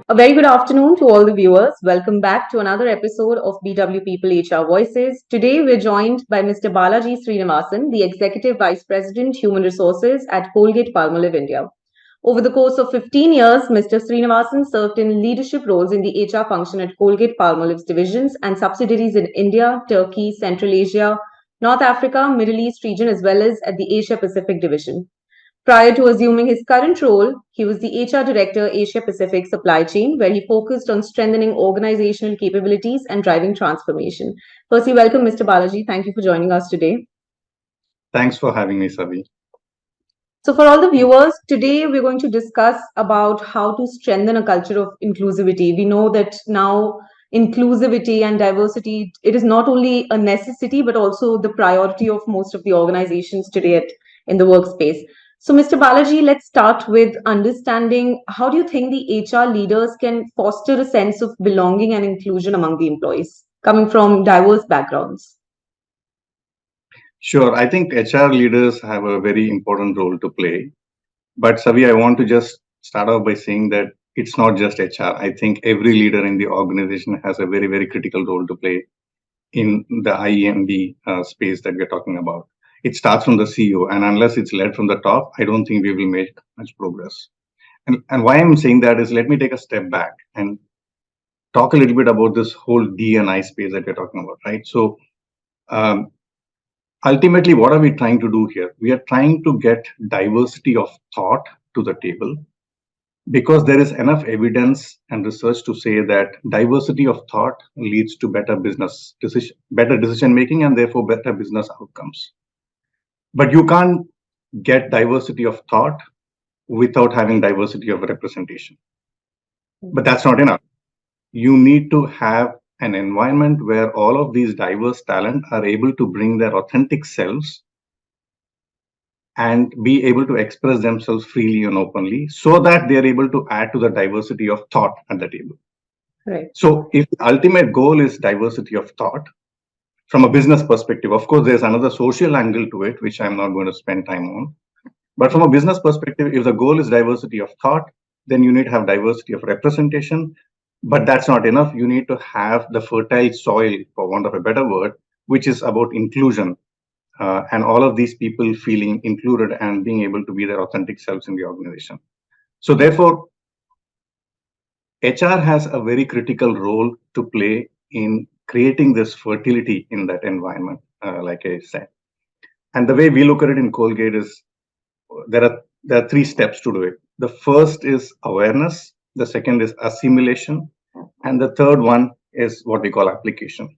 A very good afternoon to all the viewers. Welcome back to another episode of BW People HR Voices. Today we're joined by Mr. Balaji Sreenivasan, the Executive Vice President, Human Resources at Colgate-Palmolive India. Over the course of 15 years, Mr. Sreenivasan served in leadership roles in the HR function at Colgate-Palmolive's divisions and subsidiaries in India, Turkey, Central Asia, North Africa, Middle East region, as well as at the Asia Pacific division. Prior to assuming his current role, he was the HR Director, Asia Pacific Supply Chain, where he focused on strengthening organizational capabilities and driving transformation. Firstly, welcome, Mr. Balaji. Thank you for joining us today. Thanks for having me, Savi. So, for all the viewers, today we're going to discuss about how to strengthen a culture of inclusivity. We know that now inclusivity and diversity, it is not only a necessity, but also the priority of most of the organizations today in the workspace. So, Mr. Balaji, let's start with understanding how do you think the HR leaders can foster a sense of belonging and inclusion among the employees coming from diverse backgrounds? Sure, I think HR leaders have a very important role to play. But Savi, I want to just start off by saying that it's not just HR. I think every leader in the organization has a very, very critical role to play in the IEMD space that we're talking about. It starts from the CEO, and unless it's led from the top, I don't think we will make much progress. And why I'm saying that is, let me take a step back and talk a little bit about this whole D&I space that we're talking about, right? So um, ultimately, what are we trying to do here? We are trying to get diversity of thought to the table because there is enough evidence and research to say that diversity of thought leads to better decision making, and therefore better business outcomes. But you can't get diversity of thought without having diversity of representation. But that's not enough. You need to have an environment where all of these diverse talent are able to bring their authentic selves and be able to express themselves freely and openly so that they're able to add to the diversity of thought at the table. Right. So if the ultimate goal is diversity of thought, from a business perspective, of course, there's another social angle to it, which I'm not going to spend time on. But from a business perspective, if the goal is diversity of thought, then you need to have diversity of representation. But that's not enough. You need to have the fertile soil, for want of a better word, which is about inclusion. And all of these people feeling included and being able to be their authentic selves in the organization. So therefore, HR has a very critical role to play in creating this fertility in that environment, like I said. And the way we look at it in Colgate is there are three steps to do it. The first is awareness, the second is assimilation, and the third one is what we call application.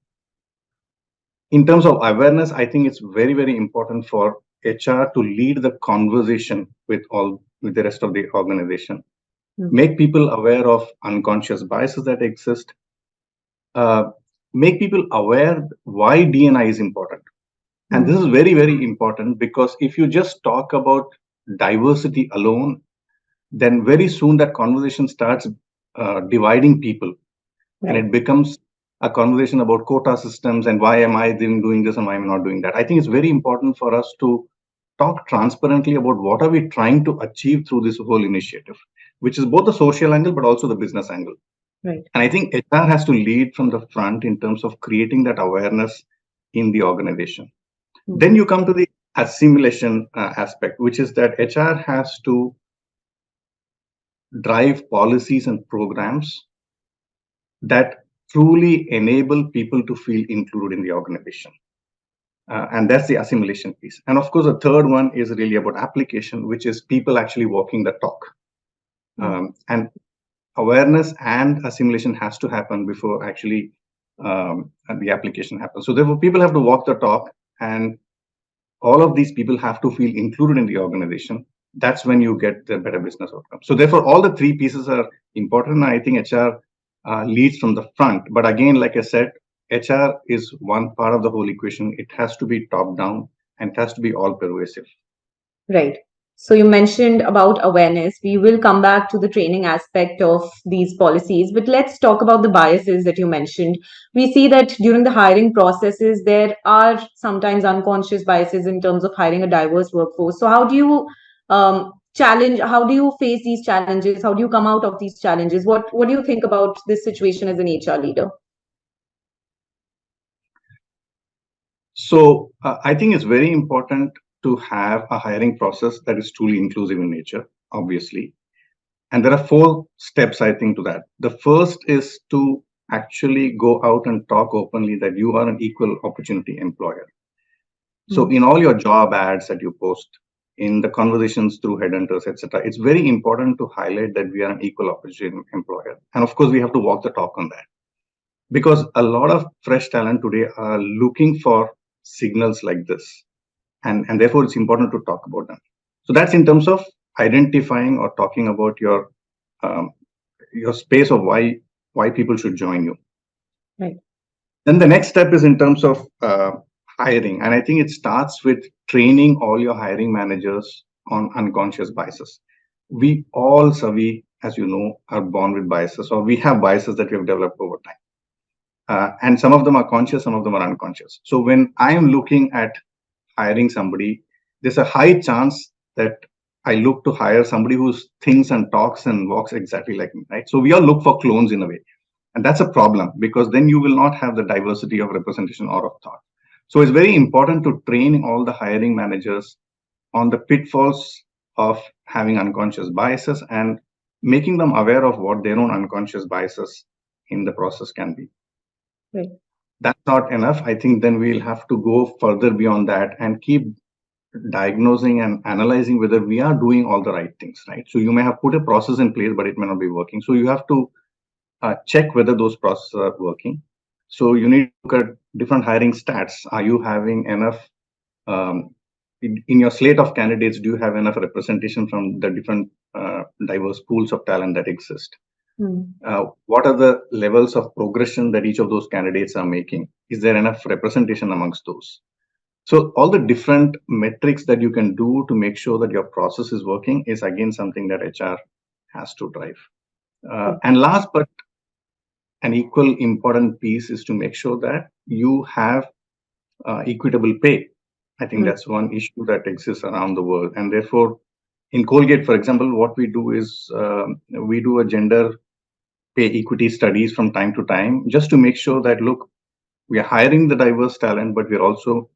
In terms of awareness, I think it's very, very important for HR to lead the conversation with the rest of the organization. Make people aware of unconscious biases that exist. Make people aware why D&I is important. And this is very, very important because if you just talk about diversity alone, then very soon that conversation starts dividing people. Right. And it becomes a conversation about quota systems and why am I doing this and why am I not doing that. I think it's very important for us to talk transparently about what are we trying to achieve through this whole initiative, which is both the social angle but also the business angle. Right. And I think HR has to lead from the front in terms of creating that awareness in the organization. Then you come to the assimilation aspect, which is that HR has to drive policies and programs that truly enable people to feel included in the organization. And that's the assimilation piece. And of course, the third one is really about application, which is people actually walking the talk. And awareness and assimilation has to happen before actually the application happens. So therefore, people have to walk the talk, and all of these people have to feel included in the organization. That's when you get the better business outcome. So therefore, all the three pieces are important. I think HR leads from the front. But again, like I said, HR is one part of the whole equation. It has to be top down and it has to be all pervasive. Right. So you mentioned about awareness. We will come back to the training aspect of these policies, but let's talk about the biases that you mentioned. We see that during the hiring processes, there are sometimes unconscious biases in terms of hiring a diverse workforce. So how do you challenge? How do you face these challenges? How do you come out of these challenges? What do you think about this situation as an HR leader? So I think it's very important to have a hiring process that is truly inclusive in nature, obviously. And there are 4 steps, I think, to that. The first is to actually go out and talk openly that you are an equal opportunity employer. So in all your job ads that you post, in the conversations through headhunters, etc., it's very important to highlight that we are an equal opportunity employer. And of course, we have to walk the talk on that, because a lot of fresh talent today are looking for signals like this, and therefore it's important to talk about them. So that's in terms of identifying or talking about um, your space of why people should join you. Right. Then the next step is in terms of hiring, and I think it starts with training all your hiring managers on unconscious biases. We all, Savi, as you know, are born with biases, or we have biases that we have developed over time. And some of them are conscious, some of them are unconscious. So when I am looking at hiring somebody, there's a high chance that I look to hire somebody who thinks and talks and walks exactly like me, right? So we all look for clones in a way. And that's a problem, because then you will not have the diversity of representation or of thought. So it's very important to train all the hiring managers on the pitfalls of having unconscious biases and making them aware of what their own unconscious biases in the process can be. Right. That's not enough. I think then we'll have to go further beyond that and keep diagnosing and analyzing whether we are doing all the right things, right? So you may have put a process in place, but it may not be working. So you have to check whether those processes are working. So you need to look at different hiring stats. Are you having enough in your slate of candidates? Do you have enough representation from the different diverse pools of talent that exist? What are the levels of progression that each of those candidates are making? Is there enough representation amongst those? So all the different metrics that you can do to make sure that your process is working is again something that HR has to drive. And last but an equal important piece is to make sure that you have equitable pay. I think that's one issue that exists around the world. And therefore, in Colgate, for example, what we do is we do a gender pay equity studies from time to time, just to make sure that, look, we are hiring the diverse talent, but we're also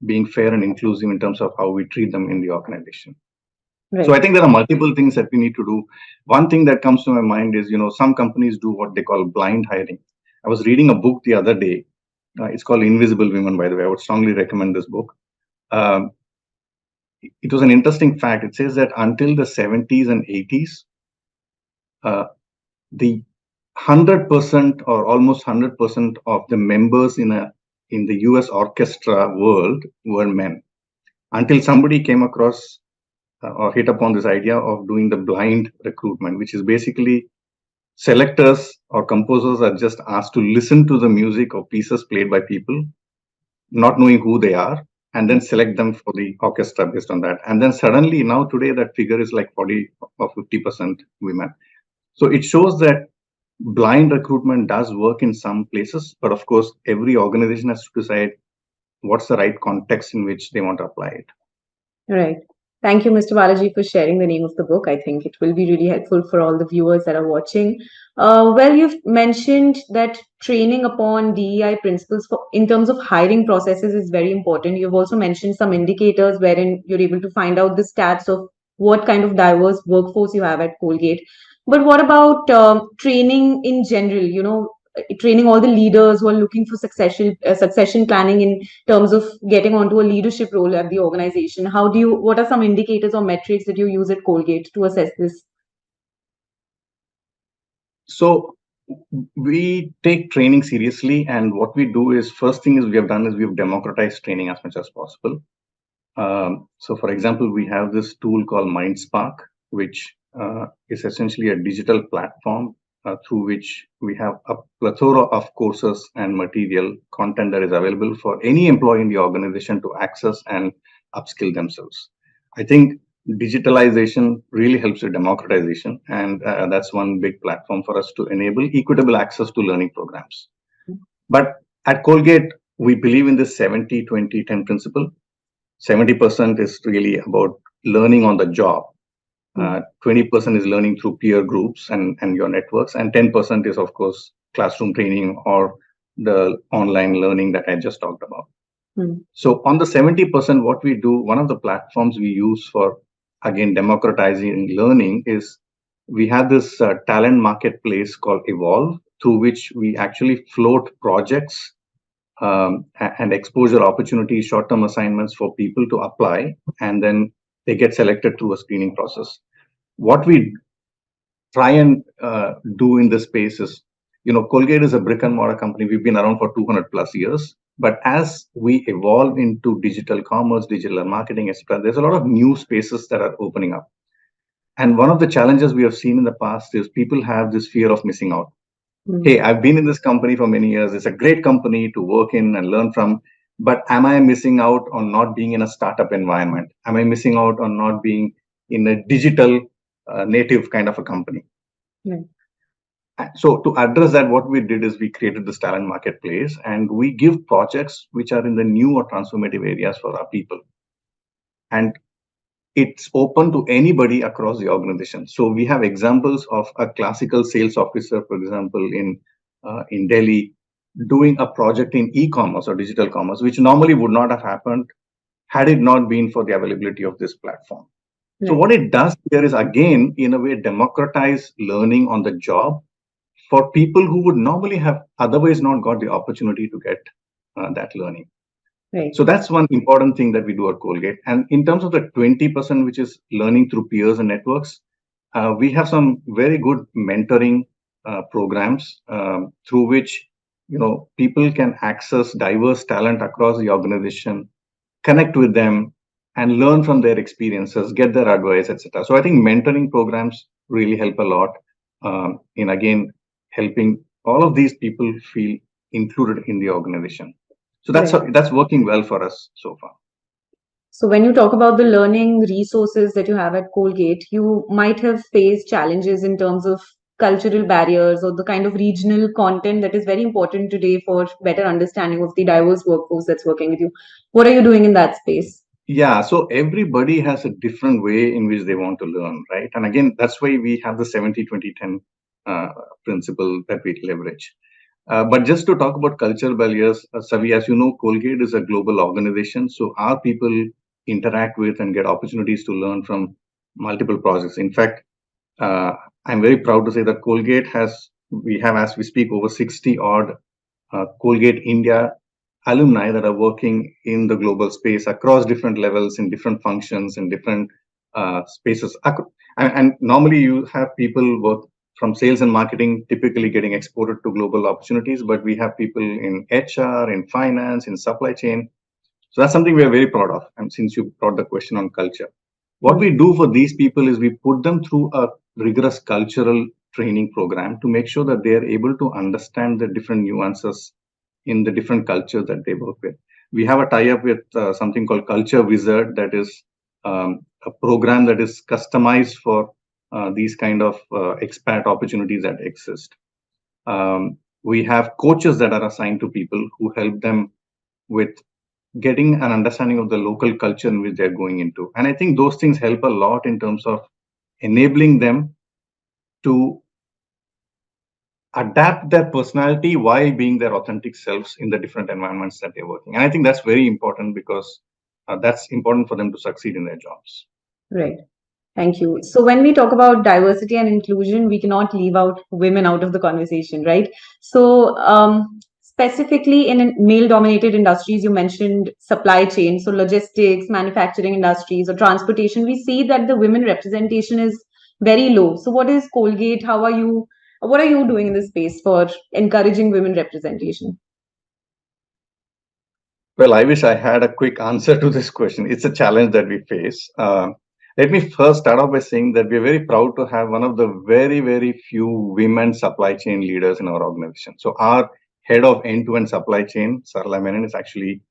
being fair and inclusive in terms of how we treat them in the organization. Right. So I think there are multiple things that we need to do. One thing that comes to my mind is, some companies do what they call blind hiring. I was reading a book the other day. It's called Invisible Women, by the way. I would strongly recommend this book. It was an interesting fact. It says that until the 70s and 80s, the 100% or almost 100% of the members in the US orchestra world were men, until somebody came across or hit upon this idea of doing the blind recruitment, which is basically selectors or composers are just asked to listen to the music or pieces played by people, not knowing who they are, and then select them for the orchestra based on that. And then suddenly now today that figure is like 40 or 50% women. So it shows that blind recruitment does work in some places, but of course, every organization has to decide what's the right context in which they want to apply it. Right. Thank you, Mr. Balaji, for sharing the name of the book. I think it will be really helpful for all the viewers that are watching. Well, you've mentioned that training upon DEI principles in terms of hiring processes is very important. You've also mentioned some indicators wherein you're able to find out the stats of what kind of diverse workforce you have at Colgate. But what about training in general? Training all the leaders who are looking for succession planning in terms of getting onto a leadership role at the organization. What are some indicators or metrics that you use at Colgate to assess this? So we take training seriously, and what we do is, first thing is we have done is we've democratized training as much as possible. So for example, we have this tool called MindSpark, which is essentially a digital platform through which we have a plethora of courses and material content that is available for any employee in the organization to access and upskill themselves. I think digitalization really helps with democratization, and that's one big platform for us to enable equitable access to learning programs. But at Colgate, we believe in this 70-20-10 principle. 70% is really about learning on the job, 20% is learning through peer groups and your networks, and 10% is, of course, classroom training or the online learning that I just talked about. So on the 70%, what we do, one of the platforms we use for, again, democratizing learning is we have this talent marketplace called Evolve, through which we actually float projects and exposure opportunities, short-term assignments for people to apply, and then they get selected through a screening process. What we try and do in this space is, Colgate is a brick and mortar company. We've been around for 200 plus years. But as we evolve into digital commerce, digital marketing, etc., there's a lot of new spaces that are opening up. And one of the challenges we have seen in the past is people have this fear of missing out. Hey, I've been in this company for many years. It's a great company to work in and learn from. But am I missing out on not being in a startup environment? Am I missing out on not being in a digital native kind of a company? Right. So to address that, what we did is we created this talent marketplace, and we give projects which are in the new or transformative areas for our people. And it's open to anybody across the organization. So we have examples of a classical sales officer, for example, in Delhi, doing a project in e-commerce or digital commerce, which normally would not have happened had it not been for the availability of this platform. Right. So what it does here is, again, in a way, democratize learning on the job for people who would normally have otherwise not got the opportunity to get that learning. Right. So that's one important thing that we do at Colgate. And in terms of the 20%, which is learning through peers and networks, we have some very good mentoring programs through which people can access diverse talent across the organization, connect with them, and learn from their experiences, get their advice, etc. So I think mentoring programs really help a lot in, again, helping all of these people feel included in the organization. So that's working well for us so far. So when you talk about the learning resources that you have at Colgate, you might have faced challenges in terms of cultural barriers or the kind of regional content that is very important today for better understanding of the diverse workforce that's working with you. What are you doing in that space? Yeah, so everybody has a different way in which they want to learn, right? And again, that's why we have the 70-20-10 principle that we leverage. But just to talk about cultural barriers, Savi, as you know, Colgate is a global organization. So our people interact with and get opportunities to learn from multiple projects. In fact, I'm very proud to say that we have, as we speak, over 60 odd Colgate India alumni that are working in the global space across different levels, in different functions, in different spaces. And normally you have people work from sales and marketing, typically getting exported to global opportunities, but we have people in HR, in finance, in supply chain. So that's something we are very proud of. And since you brought the question on culture, what we do for these people is we put them through a rigorous cultural training program to make sure that they are able to understand the different nuances in the different cultures that they work with. We have a tie-up with something called Culture Wizard, that is a program that is customized for these kind of expat opportunities that exist. We have coaches that are assigned to people who help them with getting an understanding of the local culture in which they're going into. And I think those things help a lot in terms of enabling them to adapt their personality while being their authentic selves in the different environments that they're working. And I think that's very important because that's important for them to succeed in their jobs. Right. Thank you. So when we talk about diversity and inclusion, we cannot leave out women out of the conversation, right? So specifically in male-dominated industries, you mentioned supply chain, so logistics, manufacturing industries, or transportation, we see that the women representation is very low. So what is Colgate? What are you doing in this space for encouraging women representation? Well, I wish I had a quick answer to this question. It's a challenge that we face. Let me first start off by saying that we're very proud to have one of the very, very few women supply chain leaders in our organization. So our head of end-to-end supply chain, Sarla Menon, is actually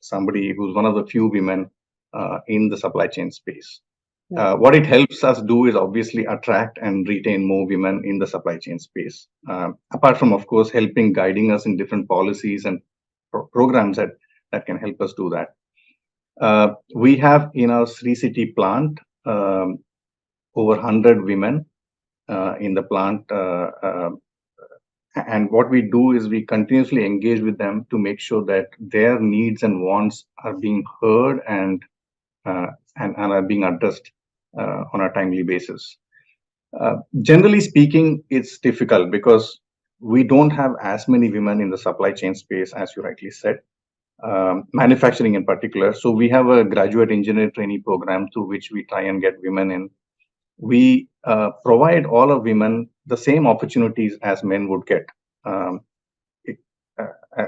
somebody who's one of the few women in the supply chain space. What it helps us do is obviously attract and retain more women in the supply chain space. Apart from, of course, guiding us in different policies and programs that can help us do that. We have in our Sri City plant over 100 women in the plant. And what we do is we continuously engage with them to make sure that their needs and wants are being heard uh, and are being addressed on a timely basis. Generally speaking, it's difficult because we don't have as many women in the supply chain space, as you rightly said, manufacturing in particular. So we have a graduate engineer trainee program through which we try and get women in. We provide all of women the same opportunities as men would get um,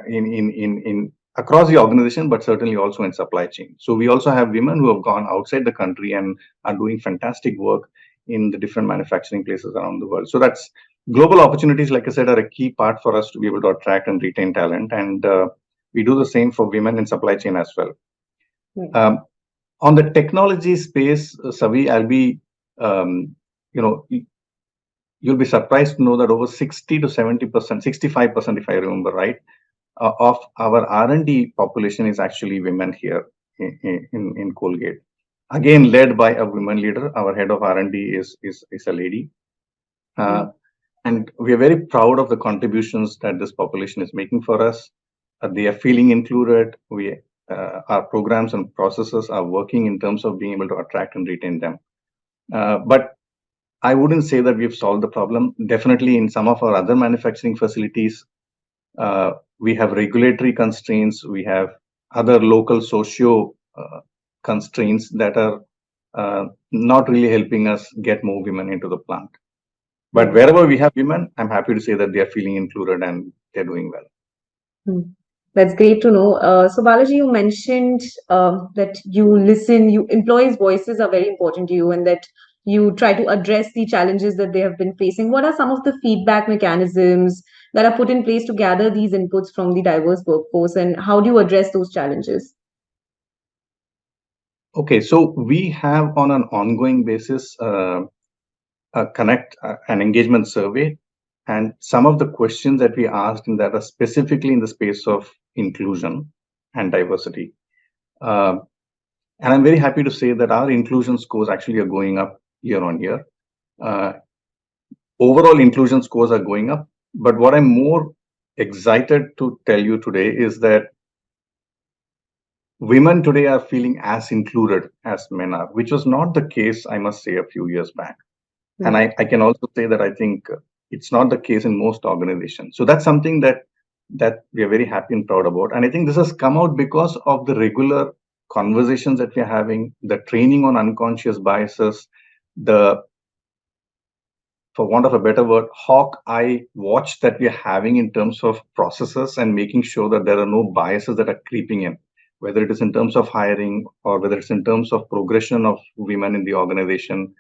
in across the organization, but certainly also in supply chain. So we also have women who have gone outside the country and are doing fantastic work in the different manufacturing places around the world. So that's global opportunities, like I said, are a key part for us to be able to attract and retain talent. And we do the same for women in supply chain as well. Um, on the technology space, Savi, I'll be, you know, you'll be surprised to know that over 60 to 70%, 65%, if I remember right, of our R&D population is actually women here in Colgate. Again, led by a women leader. Our head of R&D is a lady. And we are very proud of the contributions that this population is making for us. They are feeling included. Our programs and processes are working in terms of being able to attract and retain them. But I wouldn't say that we've solved the problem. Definitely in some of our other manufacturing facilities, we have regulatory constraints. We have other local socio constraints that are not really helping us get more women into the plant. But wherever we have women, I'm happy to say that they are feeling included and they're doing well. That's great to know. So, Balaji, you mentioned that you listen, employees' voices are very important to you, and that you try to address the challenges that they have been facing. What are some of the feedback mechanisms that are put in place to gather these inputs from the diverse workforce, and how do you address those challenges? Okay, so we have on an ongoing basis a connect an engagement survey, and some of the questions that we asked in that are specifically in the space of inclusion and diversity. And I'm very happy to say that our inclusion scores actually are going up year on year. Overall inclusion scores are going up, but what I'm more excited to tell you today is that women today are feeling as included as men are, which was not the case, I must say, a few years back. And I can also say that I think it's not the case in most organizations. So that's something that we are very happy and proud about. And I think this has come out because of the regular conversations that we are having, the training on unconscious biases, the, for want of a better word, hawk eye watch that we are having in terms of processes and making sure that there are no biases that are creeping in, whether it is in terms of hiring or whether it's in terms of progression of women in the organization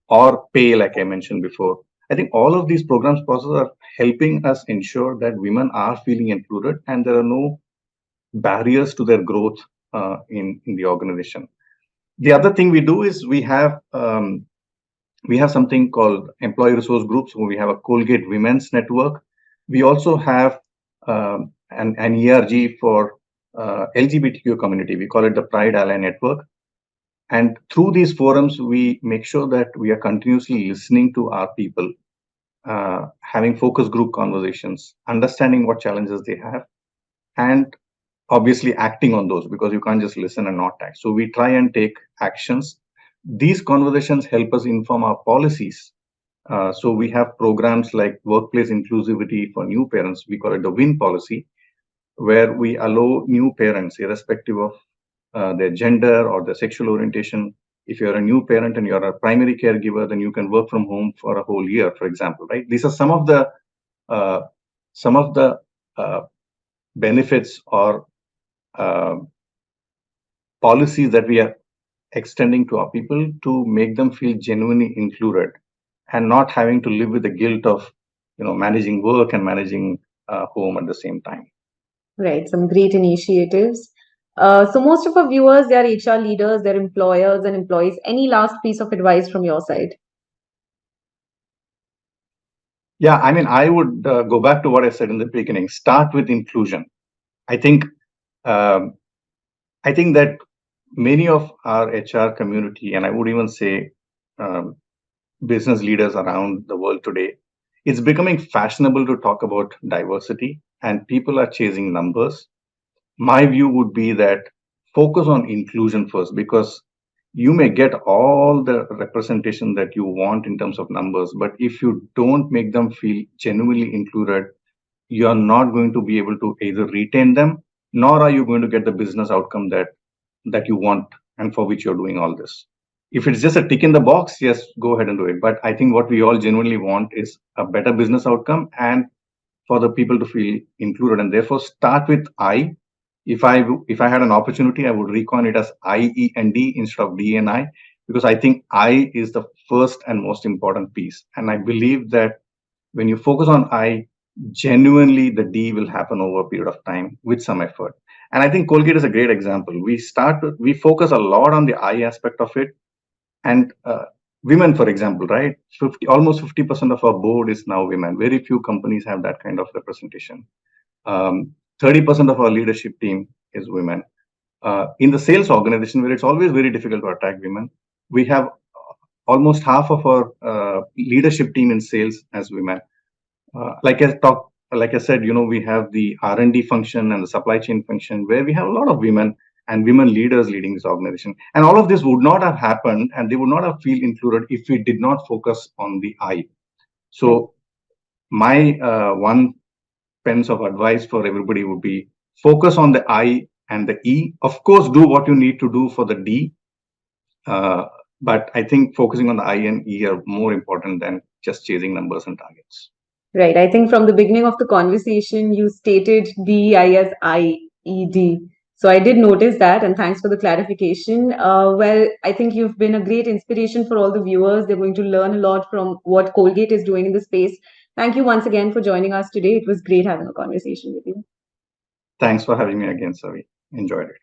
or pay, like I mentioned before. I think all of these programs processes are helping us ensure that women are feeling included and there are no barriers to their growth in the organization. The other thing we do is we have something called employee resource groups, where we have a Colgate Women's Network. We also have an ERG for LGBTQ community. We call it the Pride Ally Network. And through these forums, we make sure that we are continuously listening to our people, having focus group conversations, understanding what challenges they have, and obviously acting on those, because you can't just listen and not act. So we try and take actions. These conversations help us inform our policies. So we have programs like workplace inclusivity for new parents. We call it the WIN policy, where we allow new parents, irrespective of their gender or their sexual orientation. If you're a new parent and you're a primary caregiver, then you can work from home for a whole year, for example, right? These are some of the benefits or policies that we are extending to our people to make them feel genuinely included and not having to live with the guilt of managing work and managing home at the same time. Right, some great initiatives. So most of our viewers, they are HR leaders, they're employers and employees. Any last piece of advice from your side? Yeah, I mean, I would go back to what I said in the beginning. Start with inclusion. I think that many of our HR community, and I would even say business leaders around the world today, it's becoming fashionable to talk about diversity and people are chasing numbers. My view would be that focus on inclusion first, because you may get all the representation that you want in terms of numbers, but if you don't make them feel genuinely included, you're not going to be able to either retain them, nor are you going to get the business outcome that you want and for which you're doing all this. If it's just a tick in the box, yes, go ahead and do it. But I think what we all genuinely want is a better business outcome and for the people to feel included, and therefore start with I. If I had an opportunity, I would recoin it as IEND instead of DNI, because I think I is the first and most important piece. And I believe that when you focus on I, genuinely the D will happen over a period of time with some effort. And I think Colgate is a great example. We focus a lot on the I aspect of it, and women, for example, right? Almost 50% of our board is now women. Very few companies have that kind of representation. 30% of our leadership team is women. In the sales organization, where it's always very difficult to attract women, we have almost half of our leadership team in sales as women. Like I said, we have the R&D function and the supply chain function where we have a lot of women and women leaders leading this organization. And all of this would not have happened and they would not have feel included if we did not focus on the I. So my one pence of advice for everybody would be focus on the I and the E. Of course, do what you need to do for the D. But I think focusing on the I and E are more important than just chasing numbers and targets. Right. I think from the beginning of the conversation, you stated DEI as IED. So I did notice that, and thanks for the clarification. Well, I think you've been a great inspiration for all the viewers. They're going to learn a lot from what Colgate is doing in the space. Thank you once again for joining us today. It was great having a conversation with you. Thanks for having me again, Savi. Enjoyed it.